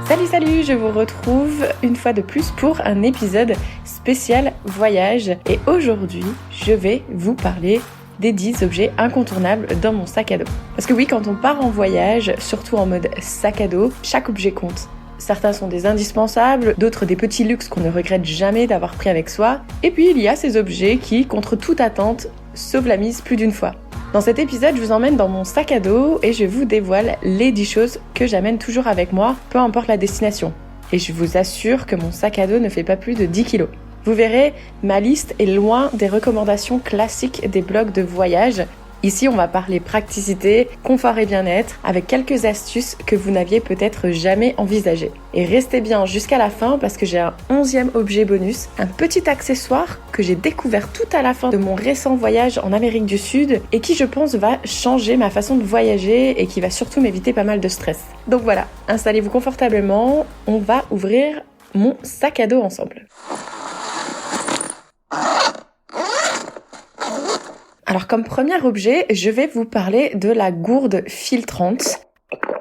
Salut, je vous retrouve une fois de plus pour un épisode spécial voyage et aujourd'hui je vais vous parler des 10 objets incontournables dans mon sac à dos. Parce que oui, quand on part en voyage, surtout en mode sac à dos, chaque objet compte. Certains sont des indispensables, d'autres des petits luxes qu'on ne regrette jamais d'avoir pris avec soi. Et puis il y a ces objets qui, contre toute attente, sauvent la mise plus d'une fois. Dans cet épisode, je vous emmène dans mon sac à dos et je vous dévoile les 10 choses que j'amène toujours avec moi, peu importe la destination. Et je vous assure que mon sac à dos ne fait pas plus de 10 kilos. Vous verrez, ma liste est loin des recommandations classiques des blogs de voyage. Ici, on va parler praticité, confort et bien-être, avec quelques astuces que vous n'aviez peut-être jamais envisagées. Et restez bien jusqu'à la fin parce que j'ai un 11e objet bonus, un petit accessoire que j'ai découvert tout à la fin de mon récent voyage en Amérique du Sud et qui, je pense, va changer ma façon de voyager et qui va surtout m'éviter pas mal de stress. Donc voilà, installez-vous confortablement, on va ouvrir mon sac à dos ensemble. Alors comme premier objet, je vais vous parler de la gourde filtrante.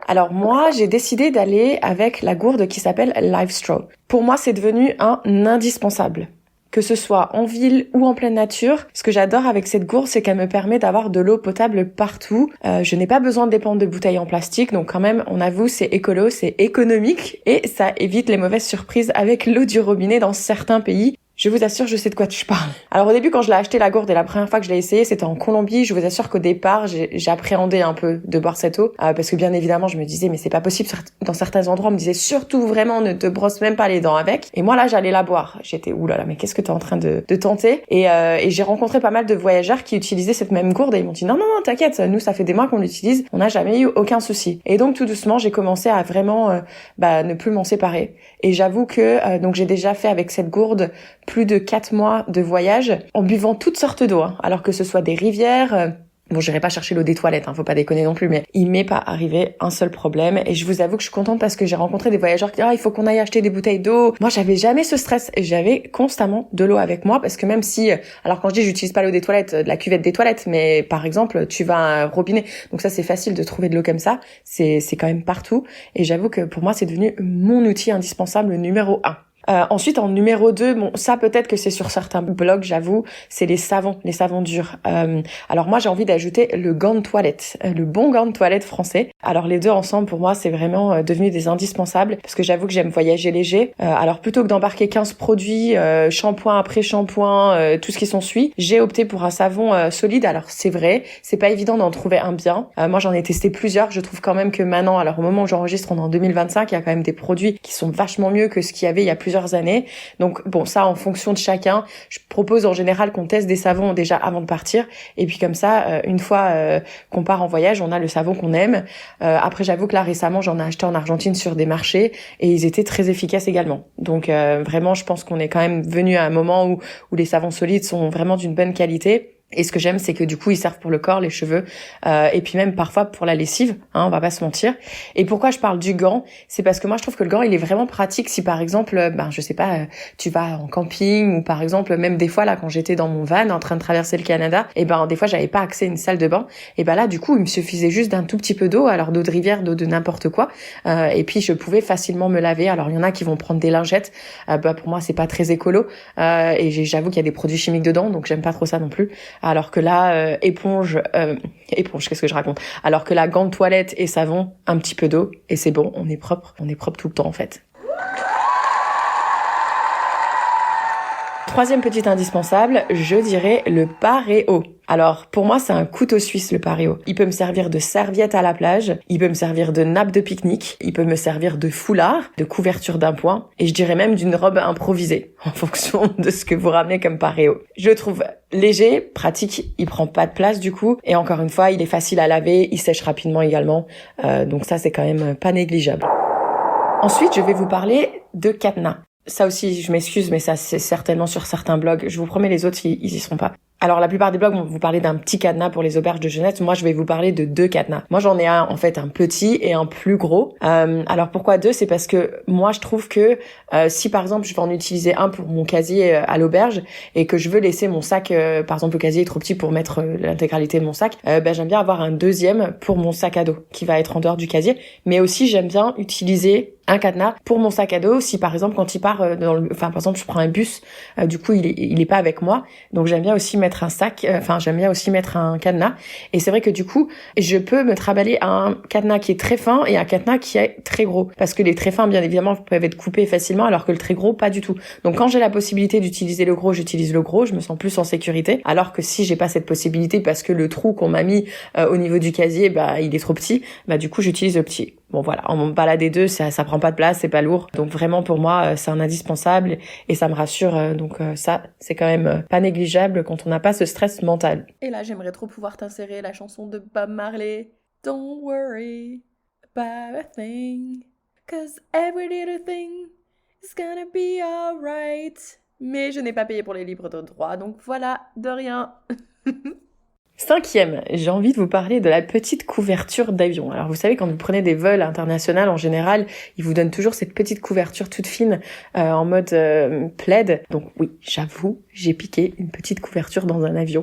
Alors moi, j'ai décidé d'aller avec la gourde qui s'appelle Livestraw. Pour moi, c'est devenu un indispensable. Que ce soit en ville ou en pleine nature, ce que j'adore avec cette gourde, c'est qu'elle me permet d'avoir de l'eau potable partout. Je n'ai pas besoin de dépendre de bouteilles en plastique, donc quand même, on avoue, c'est écolo, c'est économique et ça évite les mauvaises surprises avec l'eau du robinet dans certains pays. Je vous assure, je sais de quoi je parle. Alors au début, quand je l'ai acheté la gourde et la première fois que je l'ai essayé, c'était en Colombie. Je vous assure qu'au départ, j'appréhendais un peu de boire cette eau parce que bien évidemment, je me disais mais c'est pas possible. Dans certains endroits, on me disait surtout vraiment ne te brosse même pas les dents avec. Et moi là, j'allais la boire. J'étais oulala, mais qu'est-ce que t'es en train de tenter? Et j'ai rencontré pas mal de voyageurs qui utilisaient cette même gourde et ils m'ont dit non, t'inquiète, nous ça fait des mois qu'on l'utilise, on n'a jamais eu aucun souci. Et donc tout doucement, j'ai commencé à vraiment ne plus m'en séparer. Et j'avoue que donc j'ai déjà fait avec cette gourde plus de 4 mois de voyage en buvant toutes sortes d'eau, alors que ce soit des rivières. Bon, j'irai pas chercher l'eau des toilettes, faut pas déconner non plus, mais il m'est pas arrivé un seul problème. Et je vous avoue que je suis contente parce que j'ai rencontré des voyageurs qui disent il faut qu'on aille acheter des bouteilles d'eau. Moi, j'avais jamais ce stress. J'avais constamment de l'eau avec moi parce que même si, alors quand je dis j'utilise pas l'eau des toilettes, de la cuvette des toilettes, mais par exemple, tu vas à un robinet. Donc ça, c'est facile de trouver de l'eau comme ça. C'est quand même partout. Et j'avoue que pour moi, c'est devenu mon outil indispensable numéro 1. Ensuite, en numéro 2, bon, ça peut-être que c'est sur certains blogs, j'avoue, c'est les savons durs. Alors moi, j'ai envie d'ajouter le gant de toilette, le bon gant de toilette français. Alors les deux ensemble, pour moi, c'est vraiment devenu des indispensables parce que j'avoue que j'aime voyager léger. Alors plutôt que d'embarquer 15 produits, shampoing après shampoing, tout ce qui s'ensuit, j'ai opté pour un savon solide. Alors c'est vrai, c'est pas évident d'en trouver un bien. Moi, j'en ai testé plusieurs. Je trouve quand même que maintenant, alors au moment où j'enregistre, on est en 2025, il y a quand même des produits qui sont vachement mieux que ce qu'il y avait il y a plusieurs années. Donc bon, ça en fonction de chacun, je propose en général qu'on teste des savons déjà avant de partir et puis comme ça une fois qu'on part en voyage, on a le savon qu'on aime. Après j'avoue que là récemment, j'en ai acheté en Argentine sur des marchés et ils étaient très efficaces également. Donc vraiment, je pense qu'on est quand même venu à un moment où les savons solides sont vraiment d'une bonne qualité. Et ce que j'aime, c'est que du coup, ils servent pour le corps, les cheveux, et puis même parfois pour la lessive, on va pas se mentir. Et pourquoi je parle du gant? C'est parce que moi, je trouve que le gant, il est vraiment pratique si par exemple, je sais pas, tu vas en camping ou par exemple, même des fois là, quand j'étais dans mon van en train de traverser le Canada, et des fois, j'avais pas accès à une salle de bain. Et là, du coup, il me suffisait juste d'un tout petit peu d'eau, alors d'eau de rivière, d'eau de n'importe quoi, et puis je pouvais facilement me laver. Alors il y en a qui vont prendre des lingettes, pour moi, c'est pas très écolo, et j'avoue qu'il y a des produits chimiques dedans, donc j'aime pas trop ça non plus. Alors que là, éponge, qu'est-ce que je raconte? Alors que là, gants de toilette et savon, un petit peu d'eau, et c'est bon, on est propre tout le temps en fait. Troisième petit indispensable, je dirais le paréo. Alors, pour moi, c'est un couteau suisse, le paréo. Il peut me servir de serviette à la plage, il peut me servir de nappe de pique-nique, il peut me servir de foulard, de couverture d'un point, et je dirais même d'une robe improvisée, en fonction de ce que vous ramenez comme paréo. Je le trouve léger, pratique, il prend pas de place du coup, et encore une fois, il est facile à laver, il sèche rapidement également, donc ça, c'est quand même pas négligeable. Ensuite, je vais vous parler de cadenas. Ça aussi, je m'excuse, mais ça, c'est certainement sur certains blogs. Je vous promets, les autres, ils y seront pas. Alors, la plupart des blogs vont vous parler d'un petit cadenas pour les auberges de jeunesse. Moi, je vais vous parler de 2 cadenas. Moi, j'en ai un petit et un plus gros. Alors, pourquoi 2? C'est parce que moi, je trouve que si, par exemple, je vais en utiliser un pour mon casier à l'auberge et que je veux laisser mon sac, par exemple, le casier est trop petit pour mettre l'intégralité de mon sac, j'aime bien avoir un deuxième pour mon sac à dos qui va être en dehors du casier. Mais aussi, j'aime bien utiliser un cadenas pour mon sac à dos si par exemple quand il part par exemple je prends un bus, du coup il est pas avec moi, donc j'aime bien aussi mettre j'aime bien aussi mettre un cadenas. Et c'est vrai que du coup je peux me trimballer un cadenas qui est très fin et un cadenas qui est très gros, parce que les très fins bien évidemment peuvent être coupés facilement alors que le très gros pas du tout. Donc quand j'ai la possibilité d'utiliser le gros, j'utilise le gros, je me sens plus en sécurité, alors que si j'ai pas cette possibilité parce que le trou qu'on m'a mis au niveau du casier il est trop petit, du coup j'utilise le petit. Bon voilà, en balader deux, ça prend pas de place, c'est pas lourd. Donc vraiment pour moi, c'est un indispensable et ça me rassure. Donc ça, c'est quand même pas négligeable quand on n'a pas ce stress mental. Et là, j'aimerais trop pouvoir t'insérer la chanson de Bob Marley. Don't worry about a thing, 'cause every little thing is gonna be alright. Mais je n'ai pas payé pour les livres de droit, donc voilà, de rien. Cinquième, j'ai envie de vous parler de la petite couverture d'avion. Alors vous savez, quand vous prenez des vols internationaux en général, ils vous donnent toujours cette petite couverture toute fine en mode plaid. Donc oui, j'avoue, j'ai piqué une petite couverture dans un avion.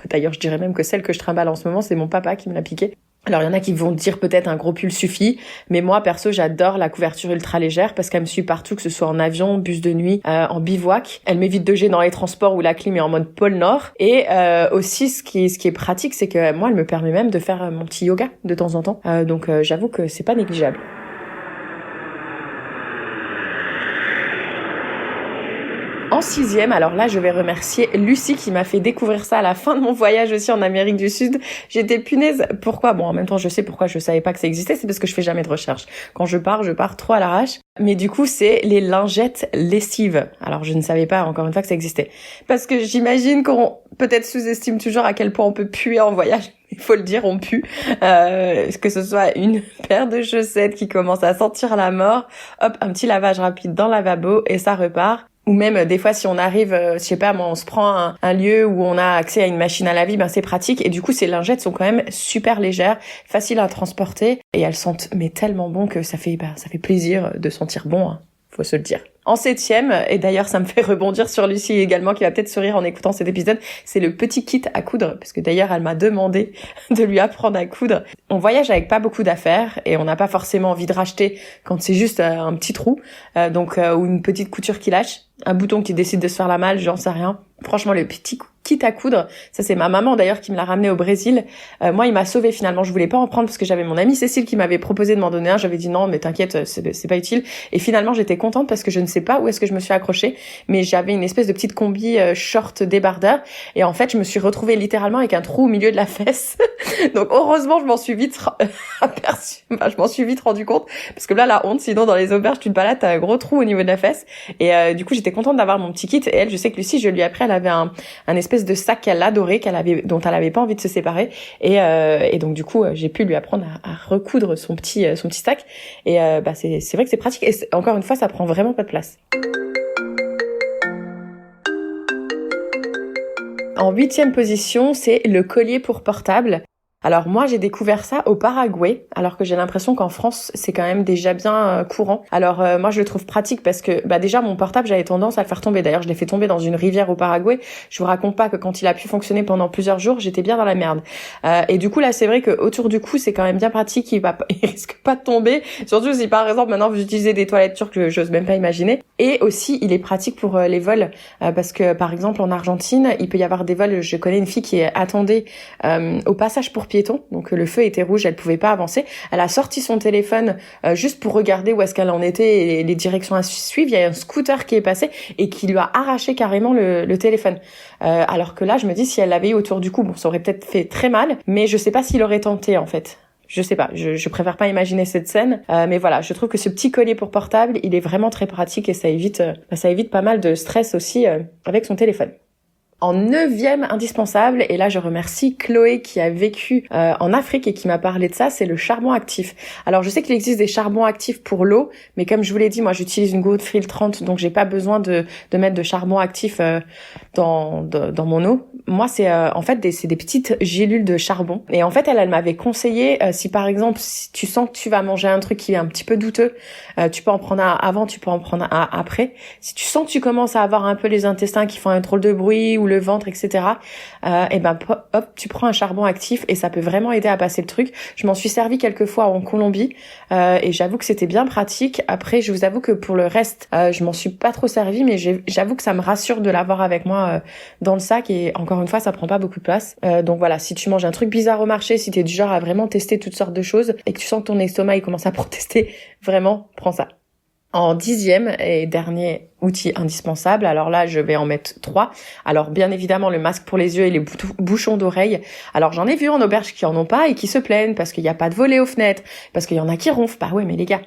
D'ailleurs, je dirais même que celle que je trimballe en ce moment, c'est mon papa qui me l'a piquée. Alors il y en a qui vont dire peut-être un gros pull suffit, mais moi perso j'adore la couverture ultra légère parce qu'elle me suit partout, que ce soit en avion, bus de nuit, en bivouac. Elle m'évite de gêner dans les transports où la clim est en mode pôle Nord. Et aussi ce qui est pratique, c'est que moi elle me permet même de faire mon petit yoga de temps en temps. Donc j'avoue que c'est pas négligeable. En sixième, alors là, je vais remercier Lucie qui m'a fait découvrir ça à la fin de mon voyage aussi en Amérique du Sud. J'étais punaise. Pourquoi? Bon, en même temps, je sais pourquoi je savais pas que ça existait. C'est parce que je fais jamais de recherche. Quand je pars trop à l'arrache. Mais du coup, c'est les lingettes lessives. Alors, je ne savais pas, encore une fois, que ça existait. Parce que j'imagine qu'on peut-être sous-estime toujours à quel point on peut puer en voyage. Il faut le dire, on pue. Que ce soit une paire de chaussettes qui commence à sentir la mort. Hop, un petit lavage rapide dans le lavabo et ça repart. Ou même des fois si on arrive, je sais pas moi, on se prend un lieu où on a accès à une machine à laver, c'est pratique. Et du coup ces lingettes sont quand même super légères, faciles à transporter et elles sentent mais tellement bon que ça fait plaisir de sentir bon, hein, faut se le dire. En septième, et d'ailleurs ça me fait rebondir sur Lucie également qui va peut-être sourire en écoutant cet épisode, c'est le petit kit à coudre, parce que d'ailleurs elle m'a demandé de lui apprendre à coudre. On voyage avec pas beaucoup d'affaires et on n'a pas forcément envie de racheter quand c'est juste un petit trou, ou une petite couture qui lâche, un bouton qui décide de se faire la malle, j'en sais rien. Franchement, le petit kit à coudre, ça c'est ma maman d'ailleurs qui me l'a ramené au Brésil. Moi, il m'a sauvée finalement. Je voulais pas en prendre parce que j'avais mon amie Cécile qui m'avait proposé de m'en donner un. J'avais dit non, mais t'inquiète, c'est pas utile. Et finalement, j'étais contente parce que je ne sais pas où est-ce que je me suis accrochée, mais j'avais une espèce de petite combi short débardeur et en fait, je me suis retrouvée littéralement avec un trou au milieu de la fesse. Donc heureusement, je m'en suis vite aperçue. Je m'en suis vite rendu compte parce que là, la honte. Sinon, dans les auberges, tu te balades, t'as un gros trou au niveau de la fesse. Et du coup, j'étais contente d'avoir mon petit kit. Et elle, je sais que Lucie, je lui ai appris, elle avait un espèce de sac qu'elle adorait, dont elle avait pas envie de se séparer. Et donc du coup, j'ai pu lui apprendre à recoudre son petit sac. Et c'est vrai que c'est pratique. Et encore une fois, ça prend vraiment pas de place. En 8e position, c'est le collier pour portable. Alors moi j'ai découvert ça au Paraguay, alors que j'ai l'impression qu'en France c'est quand même déjà bien courant. Alors moi je le trouve pratique parce que déjà mon portable j'avais tendance à le faire tomber. D'ailleurs je l'ai fait tomber dans une rivière au Paraguay. Je vous raconte pas que quand il a pu fonctionner pendant plusieurs jours, j'étais bien dans la merde. Et du coup là c'est vrai que autour du cou c'est quand même bien pratique. Il risque pas de tomber. Surtout si par exemple maintenant vous utilisez des toilettes turques, que j'ose même pas imaginer. Et aussi il est pratique pour les vols parce que par exemple en Argentine il peut y avoir des vols. Je connais une fille qui attendait au passage pour piéton, donc le feu était rouge, elle pouvait pas avancer. Elle a sorti son téléphone juste pour regarder où est-ce qu'elle en était et les directions à suivre. Il y a un scooter qui est passé et qui lui a arraché carrément le téléphone. Alors que là, je me dis si elle l'avait eu autour du cou, bon, ça aurait peut-être fait très mal, mais je sais pas s'il aurait tenté en fait. Je sais pas, je préfère pas imaginer cette scène, mais voilà, je trouve que ce petit collier pour portable, il est vraiment très pratique et ça évite pas mal de stress aussi avec son téléphone. En 9e indispensable, et là je remercie Chloé qui a vécu en Afrique et qui m'a parlé de ça, c'est le charbon actif. Alors je sais qu'il existe des charbons actifs pour l'eau, mais comme je vous l'ai dit, moi j'utilise une gourde filtrante, donc j'ai pas besoin de mettre de charbon actif dans mon eau. Moi c'est en fait c'est des petites gélules de charbon. Et en fait elle m'avait conseillé si par exemple si tu sens que tu vas manger un truc qui est un petit peu douteux, tu peux en prendre un avant, tu peux en prendre un après. Si tu sens que tu commences à avoir un peu les intestins qui font un drôle de bruit ou le ventre, etc. Et ben hop, tu prends un charbon actif et ça peut vraiment aider à passer le truc. Je m'en suis servi quelques fois en Colombie et j'avoue que c'était bien pratique. Après, je vous avoue que pour le reste, je m'en suis pas trop servi, mais j'avoue que ça me rassure de l'avoir avec moi dans le sac et encore une fois, ça prend pas beaucoup de place. Donc voilà, si tu manges un truc bizarre au marché, si t'es du genre à vraiment tester toutes sortes de choses et que tu sens que ton estomac il commence à protester, vraiment, prends ça. En 10e et dernier outil indispensable, alors là je vais en mettre 3. Alors bien évidemment le masque pour les yeux et les bouchons d'oreilles. Alors j'en ai vu en auberge qui en ont pas et qui se plaignent parce qu'il n'y a pas de volet aux fenêtres, parce qu'il y en a qui ronflent. Bah ouais mais les gars,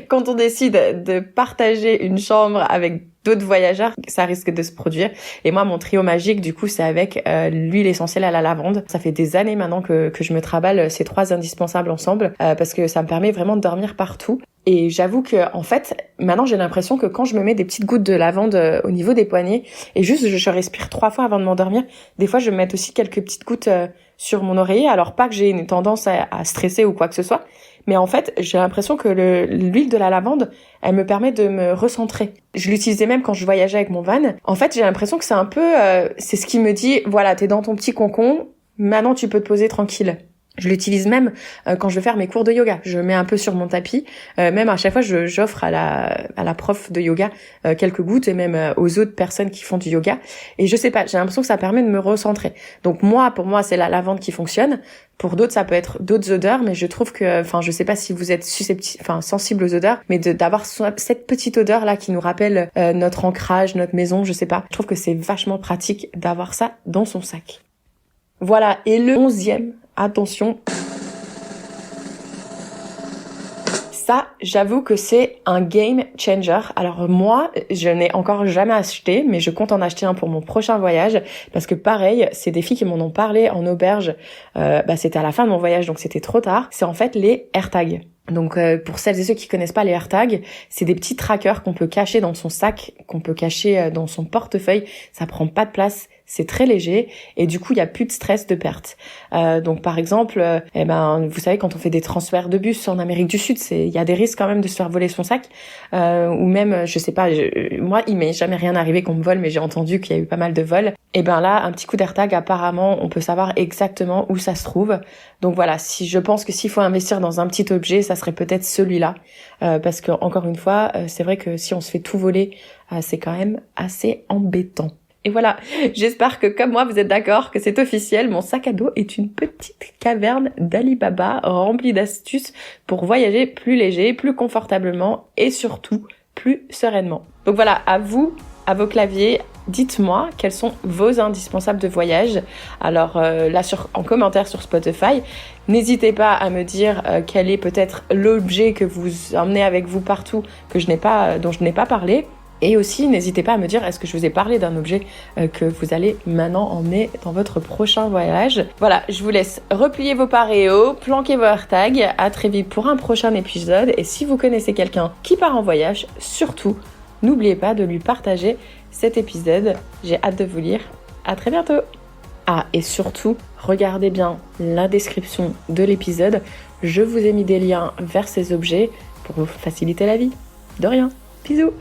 quand on décide de partager une chambre avec d'autres voyageurs, ça risque de se produire. Et moi, mon trio magique, du coup, c'est avec l'huile essentielle à la lavande. Ça fait des années maintenant que je me traballe ces 3 indispensables ensemble parce que ça me permet vraiment de dormir partout. Et j'avoue que en fait, maintenant j'ai l'impression que quand je me mets des petites gouttes de lavande au niveau des poignets et juste je respire 3 fois avant de m'endormir, des fois je me mets aussi quelques petites gouttes sur mon oreiller. Alors pas que j'ai une tendance à stresser ou quoi que ce soit, mais en fait j'ai l'impression que l'huile de la lavande, elle me permet de me recentrer. Je l'utilisais même quand je voyageais avec mon van. En fait j'ai l'impression que c'est un peu, c'est ce qui me dit, voilà, t'es dans ton petit cocon, maintenant tu peux te poser tranquille. Je l'utilise même quand je vais faire mes cours de yoga. Je mets un peu sur mon tapis. Même à chaque fois, j'offre à la prof de yoga quelques gouttes et même aux autres personnes qui font du yoga. Et je sais pas, j'ai l'impression que ça permet de me recentrer. Donc pour moi, c'est la lavande qui fonctionne. Pour d'autres, ça peut être d'autres odeurs, mais je trouve que, je sais pas si vous êtes sensible aux odeurs, mais d'avoir cette petite odeur là qui nous rappelle notre ancrage, notre maison, je sais pas. Je trouve que c'est vachement pratique d'avoir ça dans son sac. Voilà. Et le 11e. Attention, ça, j'avoue que c'est un game changer. Alors moi, je n'ai encore jamais acheté, mais je compte en acheter un pour mon prochain voyage, parce que pareil, c'est des filles qui m'en ont parlé en auberge, c'était à la fin de mon voyage, donc c'était trop tard. C'est en fait les AirTags. Donc pour celles et ceux qui connaissent pas les AirTags, c'est des petits trackers qu'on peut cacher dans son sac, qu'on peut cacher dans son portefeuille. Ça prend pas de place, c'est très léger et du coup il y a plus de stress de perte. Donc par exemple, vous savez quand on fait des transferts de bus en Amérique du Sud, il y a des risques quand même de se faire voler son sac ou même je sais pas, moi il m'est jamais rien arrivé qu'on me vole, mais j'ai entendu qu'il y a eu pas mal de vols. Et ben là, un petit coup d'AirTag, apparemment, on peut savoir exactement où ça se trouve. Donc voilà, je pense que s'il faut investir dans un petit objet, ça serait peut-être celui-là. Parce que encore une fois, c'est vrai que si on se fait tout voler, c'est quand même assez embêtant. Et voilà, j'espère que comme moi, vous êtes d'accord que c'est officiel. Mon sac à dos est une petite caverne d'Ali Baba remplie d'astuces pour voyager plus léger, plus confortablement et surtout plus sereinement. Donc voilà, à vous, à vos claviers, dites-moi quels sont vos indispensables de voyage. Alors là, en commentaire sur Spotify, n'hésitez pas à me dire quel est peut-être l'objet que vous emmenez avec vous partout dont je n'ai pas parlé. Et aussi, n'hésitez pas à me dire, est-ce que je vous ai parlé d'un objet que vous allez maintenant emmener dans votre prochain voyage. Voilà, je vous laisse replier vos paréos, planquer vos AirTags. À très vite pour un prochain épisode. Et si vous connaissez quelqu'un qui part en voyage, surtout, n'oubliez pas de lui partager cet épisode. J'ai hâte de vous lire. À très bientôt. Ah, et surtout, regardez bien la description de l'épisode. Je vous ai mis des liens vers ces objets pour vous faciliter la vie. De rien. Bisous.